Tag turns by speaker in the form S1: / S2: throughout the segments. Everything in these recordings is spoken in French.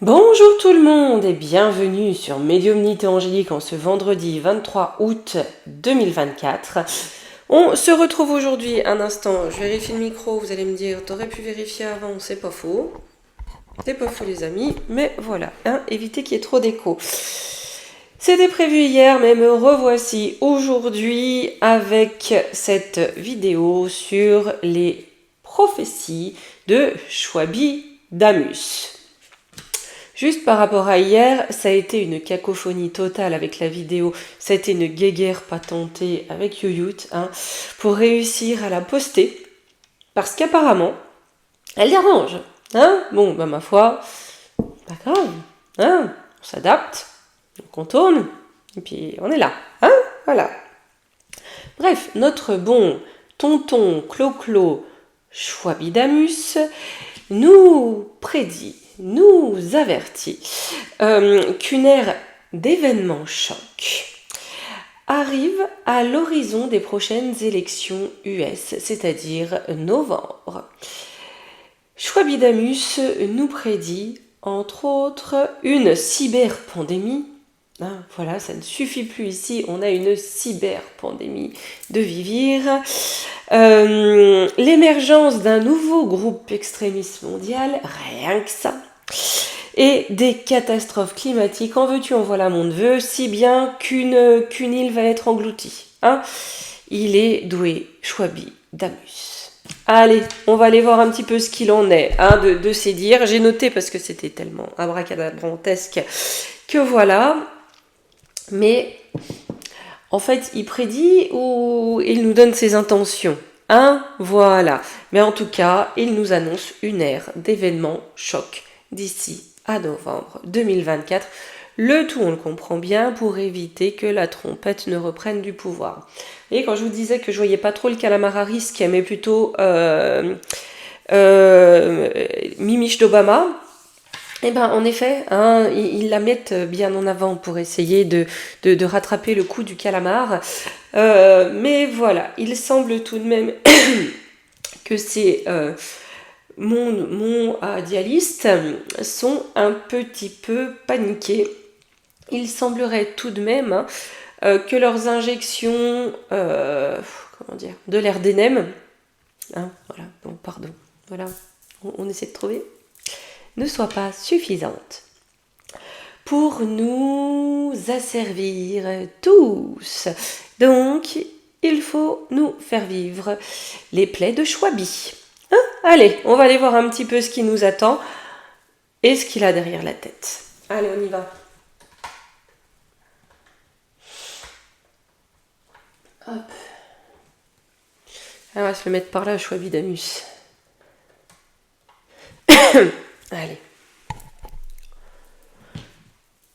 S1: Bonjour tout le monde et bienvenue sur Médiumnité Angélique en ce vendredi 23 août 2024. On se retrouve aujourd'hui un instant, je vérifie le micro, vous allez me dire, t'aurais pu vérifier avant, c'est pas faux. C'est pas faux les amis, mais voilà, évitez qu'il y ait trop d'écho. C'était prévu hier, mais me revoici aujourd'hui avec cette vidéo sur les prophéties de Shwabi Damus. Juste par rapport à hier, ça a été une cacophonie totale avec la vidéo. Ça a été une guéguerre patentée avec Yoyout pour réussir à la poster. Parce qu'apparemment, elle dérange. Bon, ma foi, pas grave. On s'adapte, on contourne, et puis on est là. Voilà. Bref, notre bon tonton Clo-Clo Shwabi Damus nous prédit, nous avertit qu'une ère d'événements chocs arrive à l'horizon des prochaines élections US, c'est-à-dire novembre. Shwabi Damus nous prédit, entre autres, une cyberpandémie. Voilà, ça ne suffit plus ici, on a une cyberpandémie de vivir. L'émergence d'un nouveau groupe extrémiste mondial, rien que ça. Et des catastrophes climatiques, en veux-tu, en voilà, mon neveu, si bien qu'une île va être engloutie. Il est doué, Shwabi Damus. Allez, on va aller voir un petit peu ce qu'il en est de ces dires. J'ai noté parce que c'était tellement abracadabrantesque que voilà. Mais en fait, il prédit ou il nous donne ses intentions. Voilà. Mais en tout cas, il nous annonce une ère d'événements chocs d'ici à novembre 2024. Le tout, on le comprend bien, pour éviter que la trompette ne reprenne du pouvoir. Et quand je vous disais que je voyais pas trop le calamar à risque, mais plutôt Mimiche d'Obama, eh ben, en effet, ils la mettent bien en avant pour essayer de rattraper le coup du calamar. Mais voilà, il semble tout de même que ces mondialistes sont un petit peu paniqués. Il semblerait tout de même que leurs injections, de l'air d'énème, voilà, bon, pardon, voilà, on essaie de trouver, ne soient pas suffisantes pour nous asservir tous. Donc, il faut nous faire vivre les plaies de Shwabi. Allez, on va aller voir un petit peu ce qui nous attend et ce qu'il a derrière la tête. Allez, on y va. Hop. On va se le mettre par là, Shwabi Damus. Allez.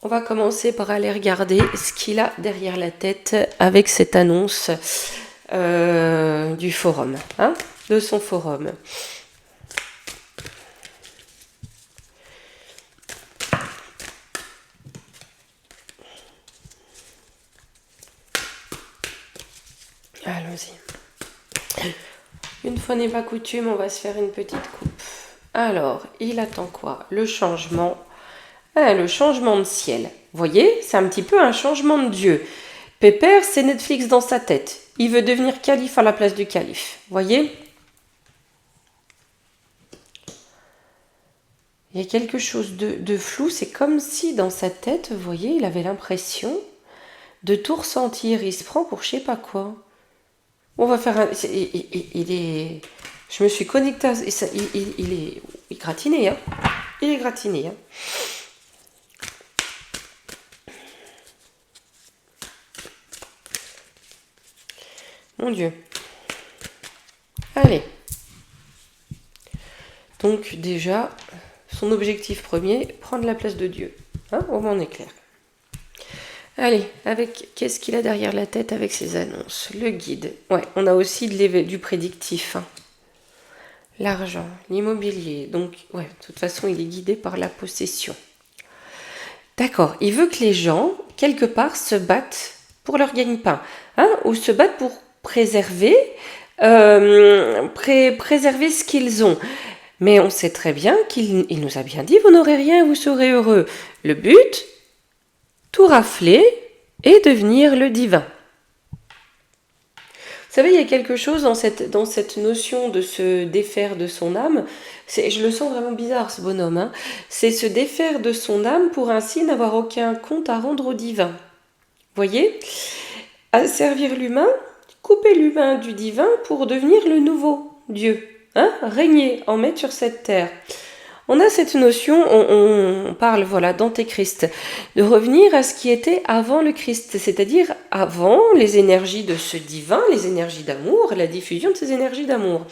S1: On va commencer par aller regarder ce qu'il a derrière la tête avec cette annonce du forum, de son forum. Allons-y. Une fois n'est pas coutume, on va se faire une petite coupe. Alors, il attend quoi? Le changement. Le changement de ciel. Vous voyez, c'est un petit peu un changement de Dieu. Pépère, c'est Netflix dans sa tête. Il veut devenir calife à la place du calife. Vous voyez? Il y a quelque chose de flou. C'est comme si dans sa tête, vous voyez, il avait l'impression de tout ressentir. Il se prend pour je sais pas quoi. On va faire un... Il est... Je me suis connectée à... Il est gratiné, Il est gratiné, Mon Dieu. Allez. Donc déjà, son objectif premier, prendre la place de Dieu. Au moins on est clair. Allez, qu'est-ce qu'il a derrière la tête avec ses annonces? Le guide. Ouais, on a aussi du prédictif. L'argent, l'immobilier. Donc, ouais, de toute façon, il est guidé par la possession. D'accord, il veut que les gens, quelque part, se battent pour leur gagne-pain. Ou se battent pour préserver ce qu'ils ont. Mais on sait très bien qu'il nous a bien dit, vous n'aurez rien, vous serez heureux. Le but, tout rafler et devenir le divin. Vous savez, il y a quelque chose dans cette notion de se défaire de son âme. Je le sens vraiment bizarre, ce bonhomme. Hein. C'est se défaire de son âme pour ainsi n'avoir aucun compte à rendre au divin. Voyez, asservir l'humain, couper l'humain du divin pour devenir le nouveau Dieu. Hein, régner, en mettre sur cette terre. On a cette notion, on parle voilà d'antéchrist, de revenir à ce qui était avant le Christ, c'est-à-dire avant les énergies de ce divin, les énergies d'amour, la diffusion de ces énergies d'amour.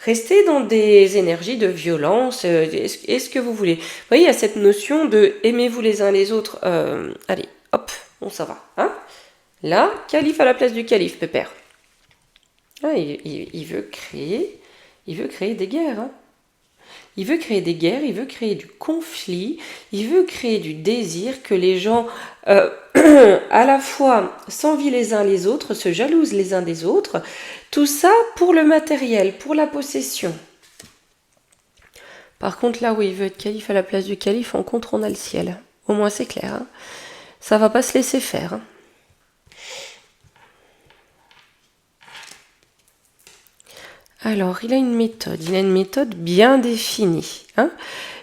S1: Rester dans des énergies de violence, est-ce que vous voulez. Vous voyez, il y a cette notion de aimez-vous les uns les autres, allez, hop, on s'en va. Hein, là, calife à la place du calife, pépère. Ah, il veut créer des guerres, hein. Il veut créer des guerres, il veut créer du conflit, il veut créer du désir, que les gens à la fois s'envient les uns les autres, se jalousent les uns des autres. Tout ça pour le matériel, pour la possession. Par contre, là où il veut être calife à la place du calife, en contre, on a le ciel. Au moins, c'est clair. Hein. Ça va pas se laisser faire. Hein. Alors, il a une méthode bien définie. Hein,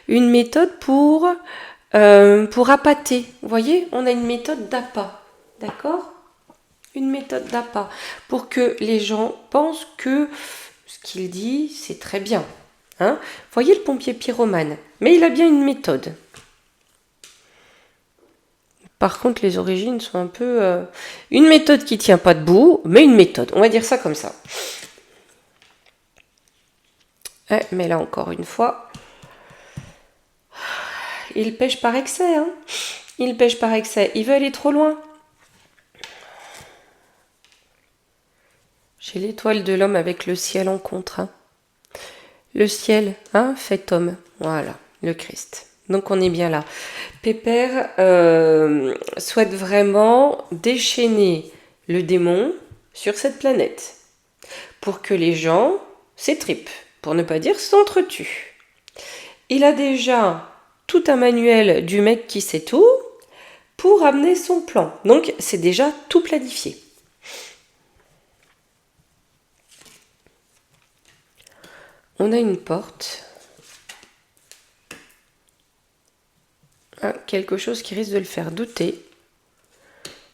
S1: une méthode pour appâter. Vous voyez, on a une méthode d'appât. D'accord? Une méthode d'appât. Pour que les gens pensent que ce qu'il dit, c'est très bien. Hein, voyez le pompier pyromane. Mais il a bien une méthode. Par contre, les origines sont un peu... une méthode qui tient pas debout, mais une méthode. On va dire ça comme ça. Mais là, encore une fois, il pêche par excès. Hein. Il pêche par excès. Il veut aller trop loin. J'ai l'étoile de l'homme avec le ciel en contre. Hein. Le ciel, hein, fait homme. Voilà, le Christ. Donc on est bien là. Pépère souhaite vraiment déchaîner le démon sur cette planète pour que les gens s'étripent, pour ne pas dire s'entretuent. Il a déjà tout un manuel du mec qui sait tout pour amener son plan. Donc c'est déjà tout planifié. On a une porte. Quelque chose qui risque de le faire douter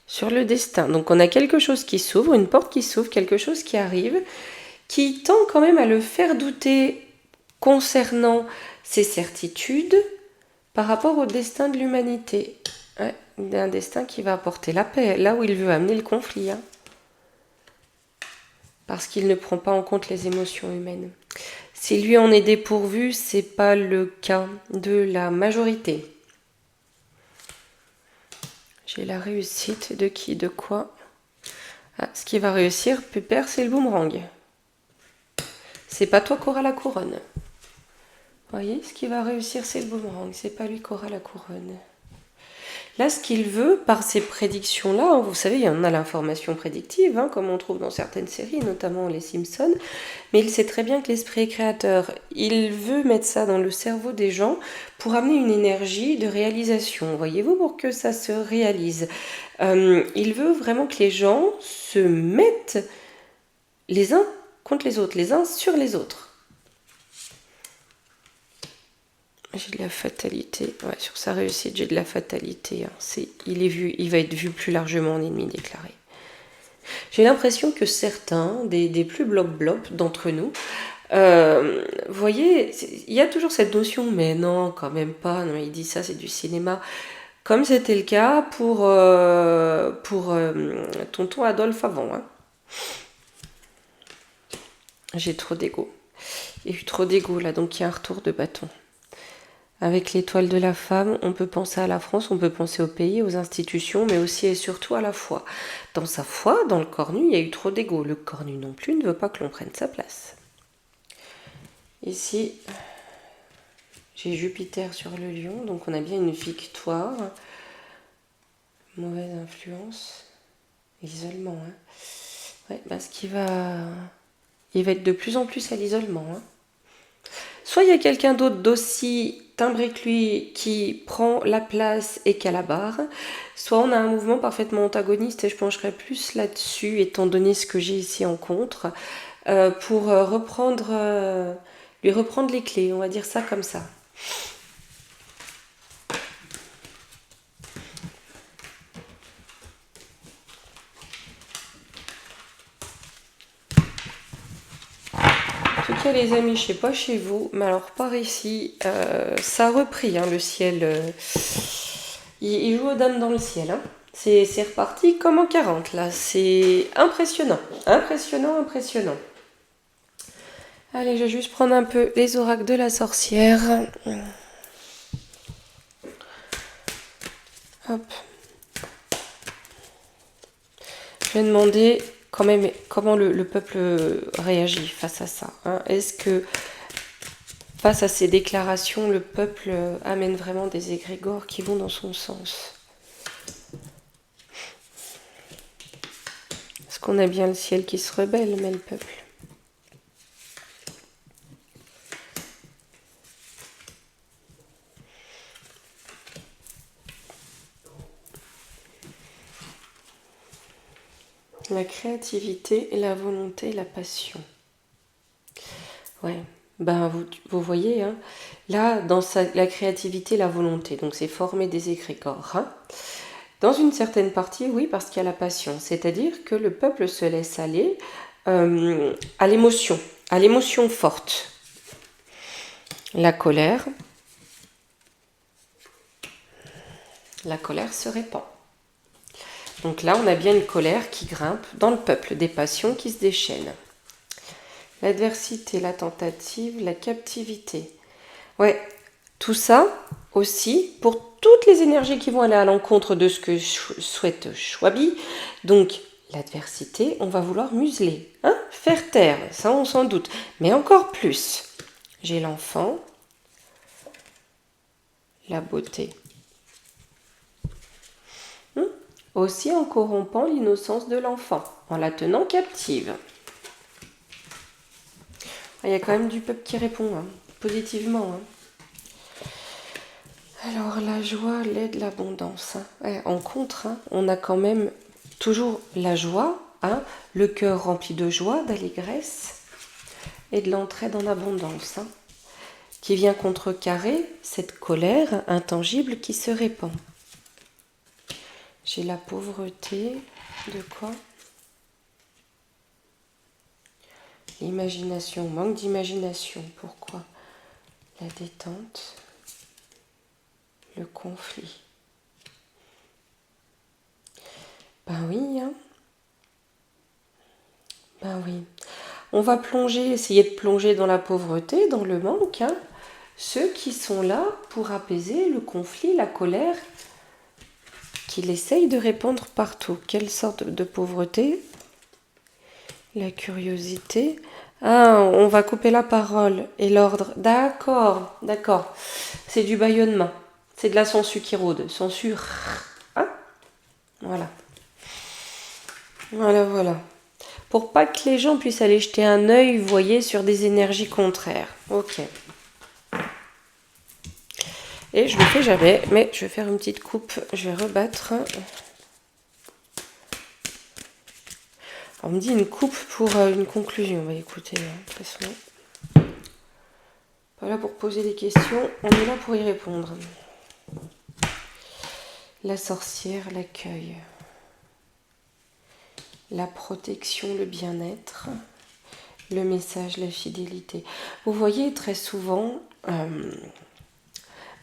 S1: sur le destin. Donc on a quelque chose qui s'ouvre, une porte qui s'ouvre, quelque chose qui arrive, qui tend quand même à le faire douter concernant ses certitudes par rapport au destin de l'humanité. Un destin qui va apporter la paix, là où il veut amener le conflit. Hein. Parce qu'il ne prend pas en compte les émotions humaines. Si lui en est dépourvu, c'est pas le cas de la majorité. J'ai la réussite de qui, de quoi? Ce qui va réussir, Pépère, c'est le boomerang. C'est pas toi qui auras la couronne. Vous voyez, ce qui va réussir, c'est le boomerang. C'est pas lui qui aura la couronne. Là, ce qu'il veut, par ces prédictions-là, vous savez, il y en a l'information prédictive, hein, comme on trouve dans certaines séries, notamment les Simpsons, mais il sait très bien que l'esprit est créateur. Il veut mettre ça dans le cerveau des gens pour amener une énergie de réalisation, voyez-vous, pour que ça se réalise. Il veut vraiment que les gens se mettent les uns contre les autres, les uns sur les autres. J'ai de la fatalité. Ouais, sur sa réussite, j'ai de la fatalité. Hein. Il va être vu plus largement en ennemi déclaré. J'ai l'impression que certains, des plus bloc-bloc d'entre nous, vous voyez, il y a toujours cette notion, mais non, quand même pas. Non, il dit ça, c'est du cinéma. Comme c'était le cas pour tonton Adolphe avant. Hein. J'ai trop d'ego. Il y a eu trop d'ego là, donc il y a un retour de bâton. Avec l'étoile de la femme, on peut penser à la France, on peut penser au pays, aux institutions, mais aussi et surtout à la foi. Dans sa foi, dans le cornu, il y a eu trop d'ego. Le cornu non plus ne veut pas que l'on prenne sa place. Ici, j'ai Jupiter sur le lion, donc on a bien une victoire. Mauvaise influence. Isolement. Hein. Ouais, il va être de plus en plus à l'isolement. Hein. soit il y a quelqu'un d'autre d'aussi timbré que lui qui prend la place et qui a la barre, soit on a un mouvement parfaitement antagoniste et je pencherai plus là-dessus étant donné ce que j'ai ici en contre pour lui reprendre les clés, on va dire ça comme ça. En tout cas les amis, je sais pas chez vous, mais alors par ici, ça a repris hein, le ciel. Il joue aux dames dans le ciel. Hein. C'est reparti comme en 40 là. C'est impressionnant. Impressionnant, impressionnant. Allez, je vais juste prendre un peu les oracles de la sorcière. Hop. Je vais demander quand même comment le peuple réagit face à ça. Hein. Est-ce que face à ces déclarations, le peuple amène vraiment des égrégores qui vont dans son sens? Est-ce qu'on a bien le ciel qui se rebelle, mais le peuple? La créativité, la volonté, la passion. Ouais, ben vous voyez, hein, là, dans la créativité, la volonté, donc c'est former des égrégores. Hein. Dans une certaine partie, oui, parce qu'il y a la passion, c'est-à-dire que le peuple se laisse aller à l'émotion forte. La colère se répand. Donc là, on a bien une colère qui grimpe dans le peuple, des passions qui se déchaînent. L'adversité, la tentative, la captivité. Ouais, tout ça aussi pour toutes les énergies qui vont aller à l'encontre de ce que souhaite Chouabi. Donc, l'adversité, on va vouloir museler, hein, faire taire, ça on s'en doute. Mais encore plus, j'ai l'enfant, la beauté. Aussi en corrompant l'innocence de l'enfant, en la tenant captive. Il y a quand même du peuple qui répond, hein, positivement. Hein. Alors, la joie, l'aide, l'abondance. Hein. Ouais, en contre, hein, on a quand même toujours la joie, hein, le cœur rempli de joie, d'allégresse et de l'entraide en abondance, hein, qui vient contrecarrer cette colère intangible qui se répand. J'ai la pauvreté, de quoi? L'imagination, manque d'imagination. Pourquoi? La détente, le conflit. Ben oui, hein. Ben oui. On va essayer de plonger dans la pauvreté, dans le manque. Hein. Ceux qui sont là pour apaiser le conflit, la colère qu'il essaye de répandre partout. Quelle sorte de pauvreté? La curiosité. Ah, on va couper la parole et l'ordre. D'accord, d'accord. C'est du bâillonnement. C'est de la sangsue qui rôde. Sangsue. Hein? Voilà. Voilà. Pour pas que les gens puissent aller jeter un œil, vous voyez, sur des énergies contraires. Ok. Et je le fais jamais, mais je vais faire une petite coupe. Je vais rebattre. On me dit une coupe pour une conclusion. Bah écoutez, de toute façon, pas là pour poser des questions, on est là pour y répondre. La sorcière, l'accueil, la protection, le bien-être, le message, la fidélité. Vous voyez, très souvent,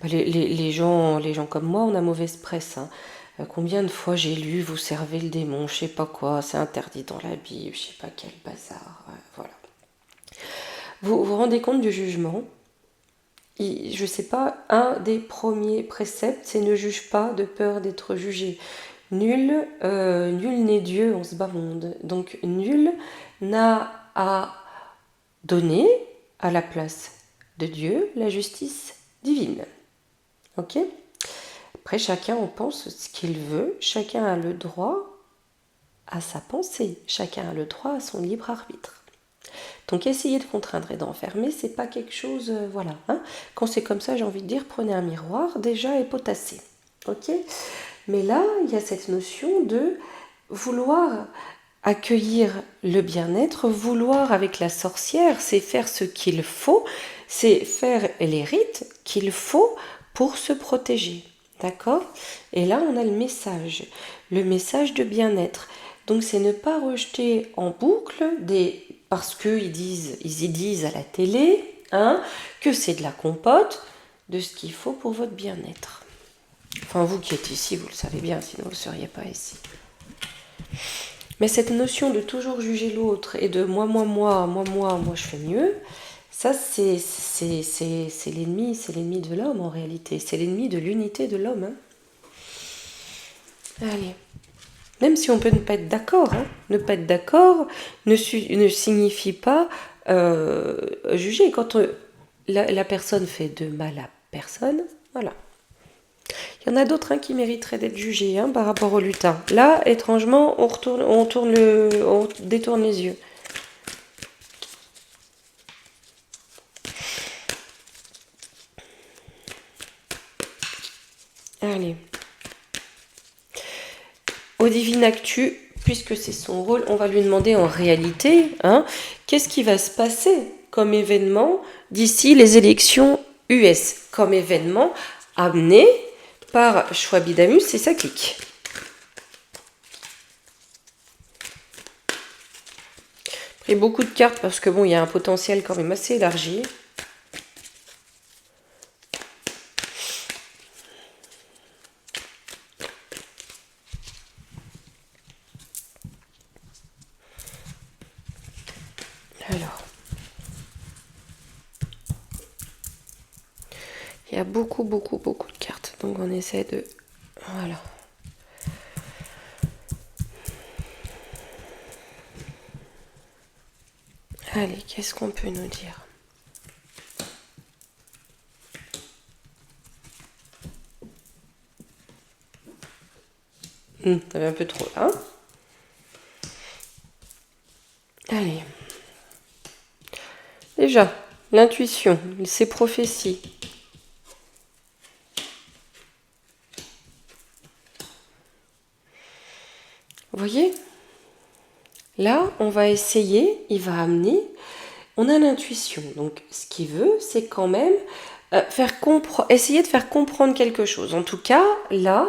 S1: les gens comme moi, on a mauvaise presse. Hein. Combien de fois j'ai lu, vous servez le démon, je sais pas quoi, c'est interdit dans la Bible, je sais pas quel bazar, voilà. Vous vous rendez compte du jugement? Je sais pas, un des premiers préceptes, c'est ne juge pas de peur d'être jugé. Nul n'est Dieu en ce bas monde. Donc nul n'a à donner à la place de Dieu la justice divine. Ok ? Après, chacun en pense ce qu'il veut, chacun a le droit à sa pensée, chacun a le droit à son libre arbitre. Donc essayer de contraindre et d'enfermer, c'est pas quelque chose, voilà. Hein. Quand c'est comme ça, j'ai envie de dire, prenez un miroir déjà et potassez. Ok. Mais là, il y a cette notion de vouloir accueillir le bien-être, vouloir avec la sorcière, c'est faire ce qu'il faut, c'est faire les rites qu'il faut pour se protéger. D'accord? Et là, on a le message de bien-être. Donc, c'est ne pas rejeter en boucle parce qu'ils y disent à la télé, hein, que c'est de la compote, de ce qu'il faut pour votre bien-être. Enfin, vous qui êtes ici, vous le savez bien, sinon vous ne seriez pas ici. Mais cette notion de toujours juger l'autre et de moi, je fais mieux, ça c'est l'ennemi de l'homme en réalité. C'est l'ennemi de l'unité de l'homme. Hein. Allez. Même si on peut ne pas être d'accord, hein. Ne pas être d'accord ne signifie pas juger. Quand la personne fait de mal à personne, voilà. Il y en a d'autres qui mériteraient d'être jugés par rapport au lutin. Là, étrangement, on détourne les yeux. Allez. Au Divine Actu, puisque c'est son rôle, on va lui demander en réalité, qu'est-ce qui va se passer comme événement d'ici les élections US, comme événement amené par Schwabidamus et sa clique. J'ai pris beaucoup de cartes parce que il y a un potentiel quand même assez élargi. Alors, il y a beaucoup de cartes, donc on essaie de... Voilà. Allez, qu'est-ce qu'on peut nous dire? T'avais un peu trop là. Allez. Déjà, l'intuition, ses prophéties. Vous voyez? Là, on va essayer, il va amener... On a l'intuition, donc ce qu'il veut, c'est quand même essayer de faire comprendre quelque chose. En tout cas, là,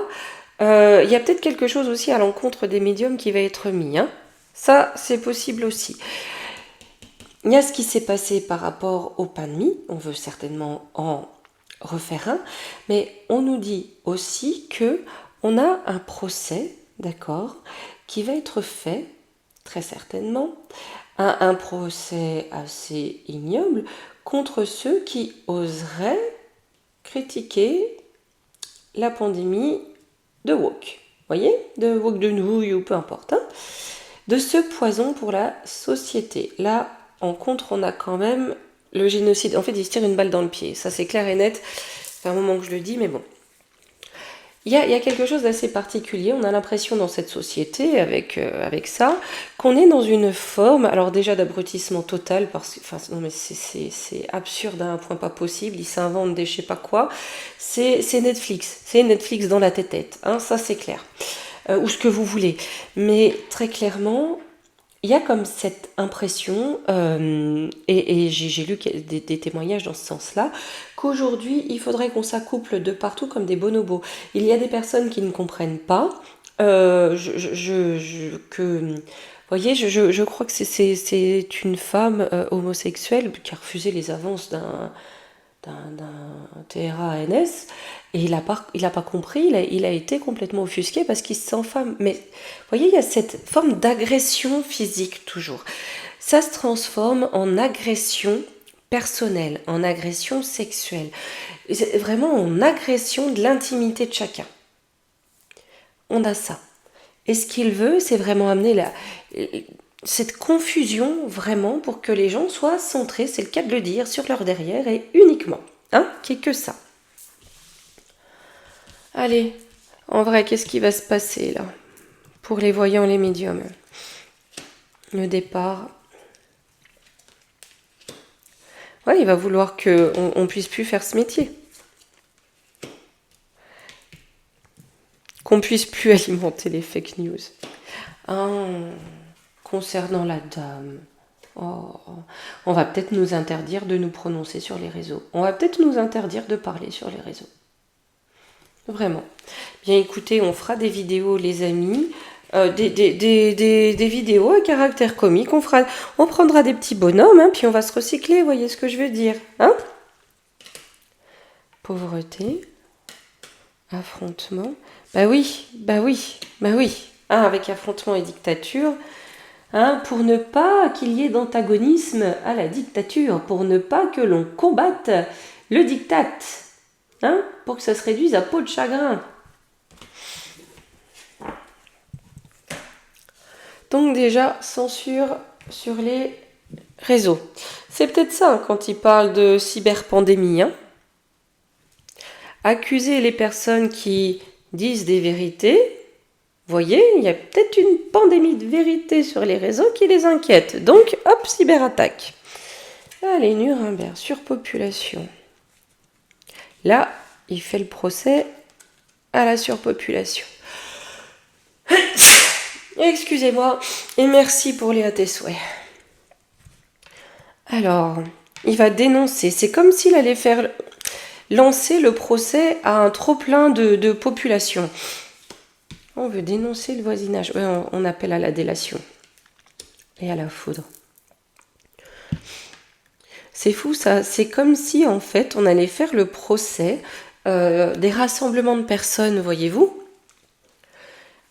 S1: il y a peut-être quelque chose aussi à l'encontre des médiums qui va être mis. Ça, c'est possible aussi. Il y a ce qui s'est passé par rapport au pain de mie. On veut certainement en refaire un. Mais on nous dit aussi que on a un procès, d'accord, qui va être fait, très certainement, un procès assez ignoble contre ceux qui oseraient critiquer la pandémie de wok. Vous voyez, de wok de nouilles ou peu importe. De ce poison pour la société. Là, en contre, on a quand même le génocide. En fait, il se tire une balle dans le pied. Ça, c'est clair et net. Ça fait un moment que je le dis, mais bon. Il y a quelque chose d'assez particulier. On a l'impression dans cette société, avec ça, qu'on est dans une forme, alors déjà d'abrutissement total, parce que, non mais c'est absurde à un point pas possible. Ils s'inventent des je sais pas quoi. C'est Netflix. C'est Netflix dans la tête. Ça, c'est clair. Ou ce que vous voulez. Mais très clairement, il y a comme cette impression, et j'ai lu des témoignages dans ce sens-là, qu'aujourd'hui, il faudrait qu'on s'accouple de partout comme des bonobos. Il y a des personnes qui ne comprennent pas, voyez, je crois que c'est une femme homosexuelle qui a refusé les avances d'un TRA-NS, et il a pas compris, il a été complètement offusqué parce qu'il se sent femme. Mais vous voyez, il y a cette forme d'agression physique toujours. Ça se transforme en agression personnelle, en agression sexuelle, vraiment en agression de l'intimité de chacun. On a ça. Et ce qu'il veut, c'est vraiment amener cette confusion vraiment pour que les gens soient centrés, c'est le cas de le dire, sur leur derrière et uniquement. Qui est que ça. Allez, en vrai, qu'est-ce qui va se passer là pour les voyants, les médiums? Le départ. Ouais, il va vouloir qu'on ne puisse plus faire ce métier. Qu'on puisse plus alimenter les fake news. Ah, concernant la dame, oh, on va peut-être nous interdire de nous prononcer sur les réseaux. On va peut-être nous interdire de parler sur les réseaux. Vraiment. Bien écoutez, on fera des vidéos, les amis. Des vidéos à caractère comique. On prendra des petits bonhommes, hein, puis on va se recycler, vous voyez ce que je veux dire, hein? Pauvreté, affrontement. Bah oui. Ah, avec affrontement et dictature, hein, pour ne pas qu'il y ait d'antagonisme à la dictature, pour ne pas que l'on combatte le diktat, hein, pour que ça se réduise à peau de chagrin. Donc déjà, censure sur les réseaux. C'est peut-être ça, hein, quand il parle de cyberpandémie. Hein. Accuser les personnes qui disent des vérités. Voyez, il y a peut-être une pandémie de vérité sur les réseaux qui les inquiète. Donc, hop, cyberattaque. Allez, Nuremberg, surpopulation. Là, il fait le procès à la surpopulation. Excusez-moi, et merci pour les tes souhaits. Alors, il va dénoncer. C'est comme s'il allait faire lancer le procès à un trop-plein de population. On veut dénoncer le voisinage. Ouais, on appelle à la délation et à la foudre. C'est fou ça. C'est comme si en fait on allait faire le procès des rassemblements de personnes, voyez-vous.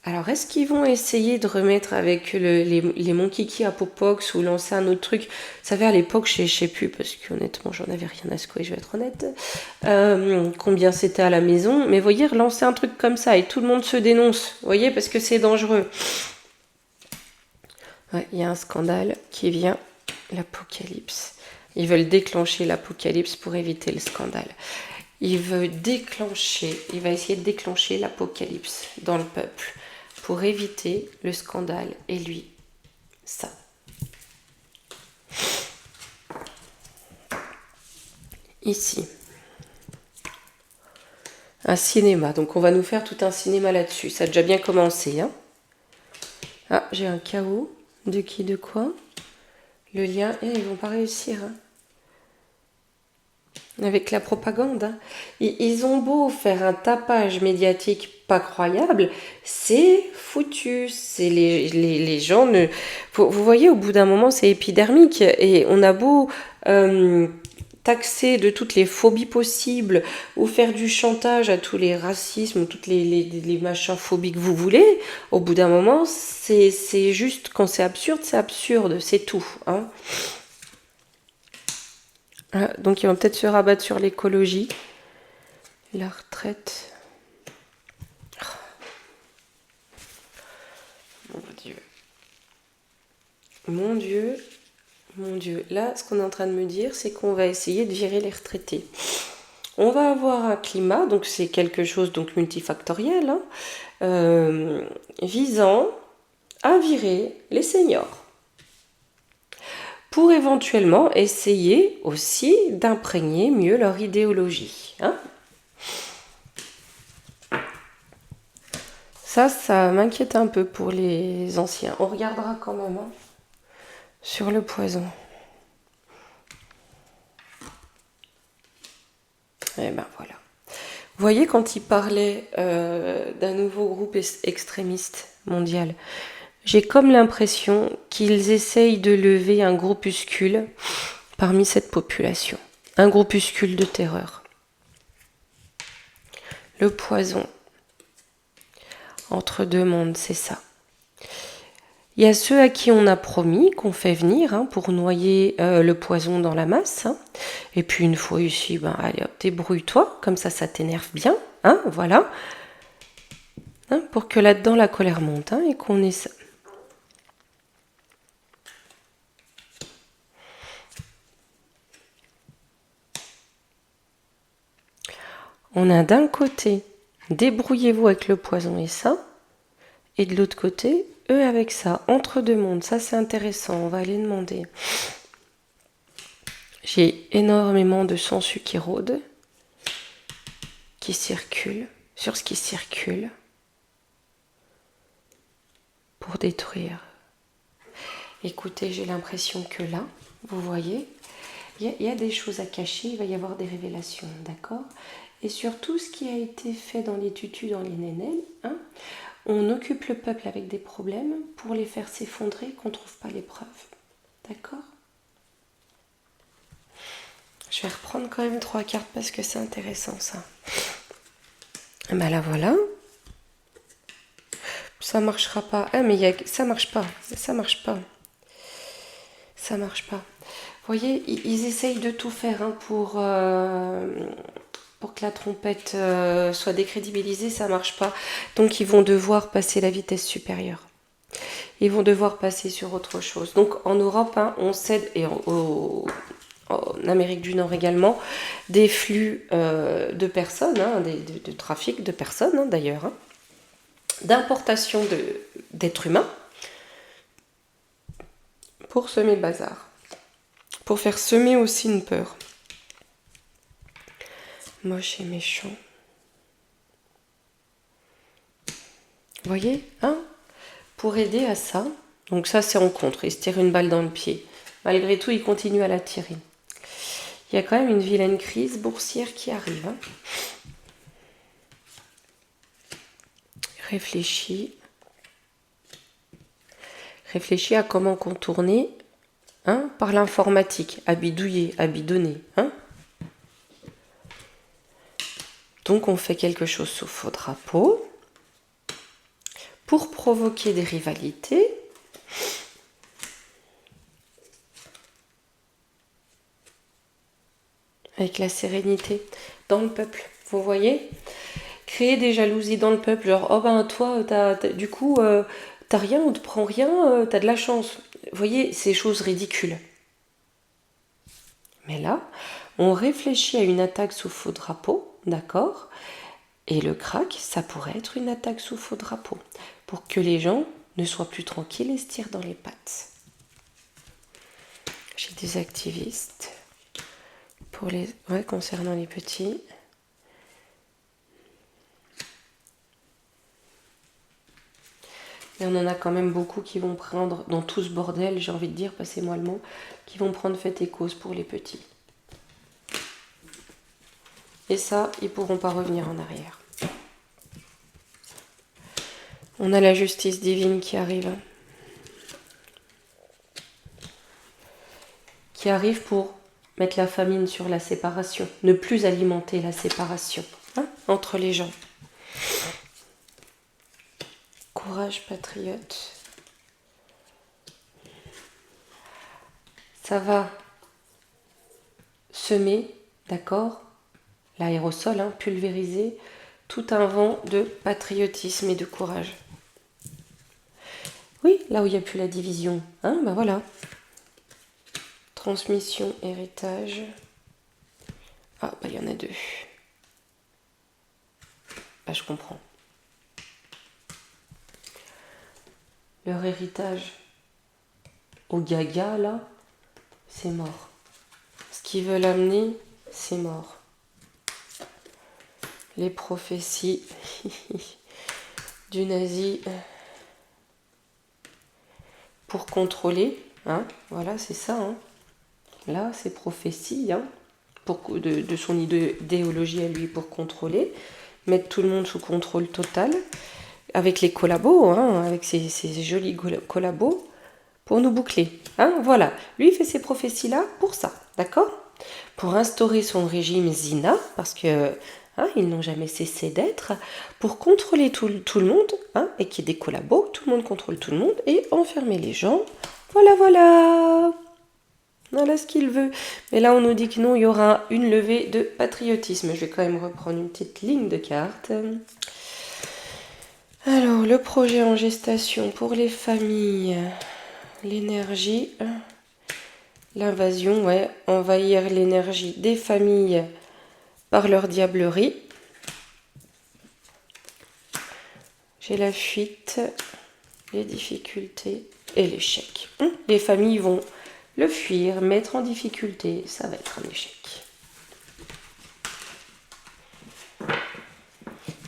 S1: Alors, est-ce qu'ils vont essayer de remettre avec les Monkiki à Popox ou lancer un autre truc? Vous savez, à l'époque, je sais plus, parce qu'honnêtement, j'en avais rien à secouer, je vais être honnête, combien c'était à la maison. Mais voyez, relancer un truc comme ça et tout le monde se dénonce, voyez, parce que c'est dangereux. Ouais, il y a un scandale qui vient, l'apocalypse. Ils veulent déclencher l'apocalypse pour éviter le scandale. Il va essayer de déclencher l'apocalypse dans le peuple pour éviter le scandale. Et lui, ça. Ici. Un cinéma. Donc on va nous faire tout un cinéma là-dessus. Ça a déjà bien commencé. Hein. Ah, j'ai un chaos. De qui, de quoi? Le lien. Ils vont pas réussir. Hein. Avec la propagande. Hein. Ils ont beau faire un tapage médiatique pas croyable, c'est foutu. C'est les gens ne. Vous voyez, au bout d'un moment, c'est épidermique. Et on a beau taxer de toutes les phobies possibles ou faire du chantage à tous les racismes, toutes les machins phobiques que vous voulez, au bout d'un moment, c'est juste, quand c'est absurde, c'est tout. Hein. Donc ils vont peut-être se rabattre sur l'écologie, la retraite. Mon Dieu. Là, ce qu'on est en train de me dire, c'est qu'on va essayer de virer les retraités. On va avoir un climat, donc c'est quelque chose donc multifactoriel, hein, visant à virer les seniors. Pour éventuellement essayer aussi d'imprégner mieux leur idéologie. Hein. Ça m'inquiète un peu pour les anciens. On regardera quand même hein, sur le poison. Et ben voilà. Vous voyez, quand il parlait d'un nouveau groupe extrémiste mondial, j'ai comme l'impression qu'ils essayent de lever un groupuscule parmi cette population. Un groupuscule de terreur. Le poison. Entre deux mondes, c'est ça. Il y a ceux à qui on a promis qu'on fait venir hein, pour noyer le poison dans la masse. Hein. Et puis une fois ici, ben, allez hop, débrouille-toi, comme ça t'énerve bien. Hein, voilà. Hein, pour que là-dedans la colère monte hein, et qu'on ait ça. On a d'un côté, débrouillez-vous avec le poison et ça, et de l'autre côté, eux avec ça, entre deux mondes. Ça c'est intéressant, on va aller demander. J'ai énormément de sangsues qui rôdent, qui circulent, sur ce qui circule, pour détruire. Écoutez, j'ai l'impression que là, vous voyez, il y a des choses à cacher, il va y avoir des révélations, d'accord? Et surtout, ce qui a été fait dans les tutus, dans les nénels, hein, on occupe le peuple avec des problèmes pour les faire s'effondrer, qu'on ne trouve pas les preuves, d'accord? Je vais reprendre quand même 3 cartes parce que c'est intéressant ça. Et ben là voilà. Ça marchera pas. Ah mais ça marche pas. Ça marche pas. Ça marche pas. Vous voyez, ils essayent de tout faire hein, pour que la trompette soit décrédibilisée. Ça marche pas. Donc ils vont devoir passer la vitesse supérieure. Ils vont devoir passer sur autre chose. Donc en Europe, hein, on cède, et en Amérique du Nord également, des flux de personnes, hein, de trafic de personnes hein, d'ailleurs, hein, d'importation d'êtres humains pour semer le bazar, pour faire semer aussi une peur. Moche et méchant. Vous voyez, hein, pour aider à ça, donc ça c'est en contre, il se tire une balle dans le pied. Malgré tout, il continue à la tirer. Il y a quand même une vilaine crise boursière qui arrive. Hein. Réfléchis à comment contourner hein, par l'informatique, à bidouiller, à bidonner. Hein. Donc on fait quelque chose sous faux drapeau pour provoquer des rivalités. Avec la sérénité dans le peuple, vous voyez, créer des jalousies dans le peuple, genre oh ben toi du coup t'as rien, on te prend rien, t'as de la chance. Vous voyez, ces choses ridicules. Mais là, on réfléchit à une attaque sous faux drapeau, d'accord? Et le crack, ça pourrait être une attaque sous faux drapeau, pour que les gens ne soient plus tranquilles et se tirent dans les pattes. J'ai des activistes. Pour les, ouais, concernant les petits. Et on en a quand même beaucoup qui vont prendre, dans tout ce bordel, j'ai envie de dire, passez-moi le mot, qui vont prendre fait et cause pour les petits. Et ça, ils ne pourront pas revenir en arrière. On a la justice divine qui arrive. Qui arrive pour mettre la famine sur la séparation. Ne plus alimenter la séparation hein, entre les gens. Courage, patriote. Ça va semer, d'accord, l'aérosol, hein, pulvériser tout un vent de patriotisme et de courage. Oui, là où il n'y a plus la division, hein, ben voilà. Transmission, héritage. Ah, bah il y en a 2. Bah je comprends. Leur héritage au gaga, là, c'est mort. Ce qu'ils veulent amener, c'est mort. Les prophéties du nazi pour contrôler, hein, voilà, c'est ça, hein. Là, c'est prophétie, hein, de son idéologie à lui pour contrôler, mettre tout le monde sous contrôle total, avec les collabos, hein, avec ces jolis collabos, pour nous boucler. Hein, voilà, lui il fait ces prophéties-là pour ça, d'accord? Pour instaurer son régime Zina, parce que hein, ils n'ont jamais cessé d'être, pour contrôler tout le monde, hein, et qu'il y ait des collabos, tout le monde contrôle tout le monde, et enfermer les gens. Voilà, voilà. Voilà ce qu'il veut. Mais là, on nous dit que non, il y aura une levée de patriotisme. Je vais quand même reprendre une petite ligne de cartes. Alors, le projet en gestation pour les familles, l'énergie, l'invasion, ouais, envahir l'énergie des familles par leur diablerie. J'ai la fuite, les difficultés et l'échec. Les familles vont Le fuir, mettre en difficulté, ça va être un échec.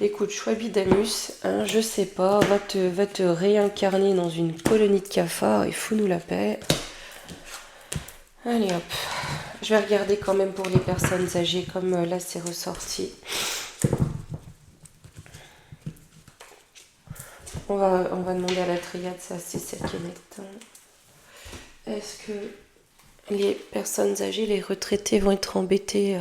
S1: Écoute, Schwabidamus, hein, je sais pas, va te réincarner dans une colonie de cafards et fous-nous la paix. Allez hop, je vais regarder quand même pour les personnes âgées, comme là c'est ressorti. On va demander à la triade, ça c'est celle qui est nette. Est-ce que les personnes âgées, les retraités vont être embêtés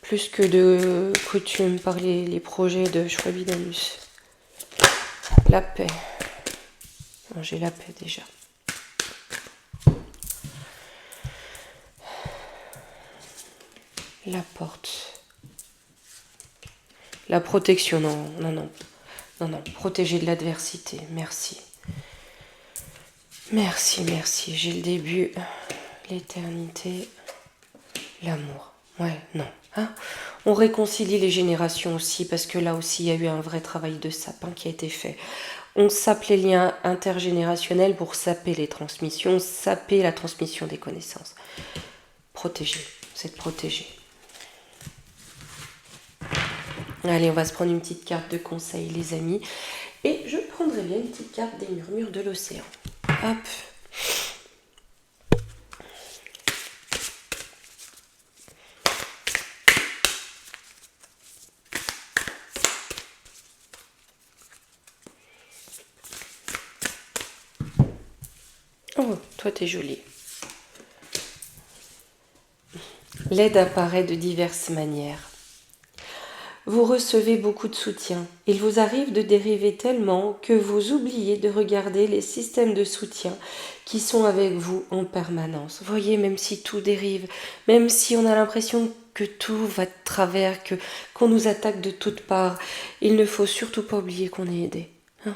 S1: plus que de coutume par les projets de Schwabidamus? La paix. Non, j'ai la paix déjà. La porte. La protection, non. Protéger de l'adversité, merci. Merci. J'ai le début, l'éternité, l'amour. Ouais, non. Hein, on réconcilie les générations aussi, parce que là aussi, il y a eu un vrai travail de sapin qui a été fait. On sape les liens intergénérationnels pour saper les transmissions, saper la transmission des connaissances. Protéger, c'est de protéger. Allez, on va se prendre une petite carte de conseil, les amis. Et je prendrai bien une petite carte des murmures de l'océan. Hop. Oh, toi t'es jolie. L'aide apparaît de diverses manières. Vous recevez beaucoup de soutien. Il vous arrive de dériver tellement que vous oubliez de regarder les systèmes de soutien qui sont avec vous en permanence. Voyez, même si tout dérive, même si on a l'impression que tout va de travers, qu'on nous attaque de toutes parts, il ne faut surtout pas oublier qu'on est aidé. Hein,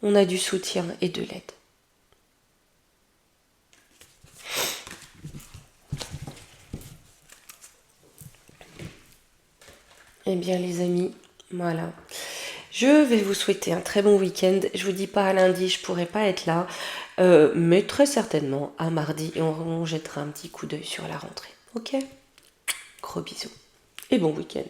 S1: on a du soutien et de l'aide. Eh bien les amis, voilà. Je vais vous souhaiter un très bon week-end. Je vous dis pas à lundi, je pourrai pas être là. Mais très certainement à mardi. Et on jettera un petit coup d'œil sur la rentrée. Ok? Gros bisous. Et bon week-end.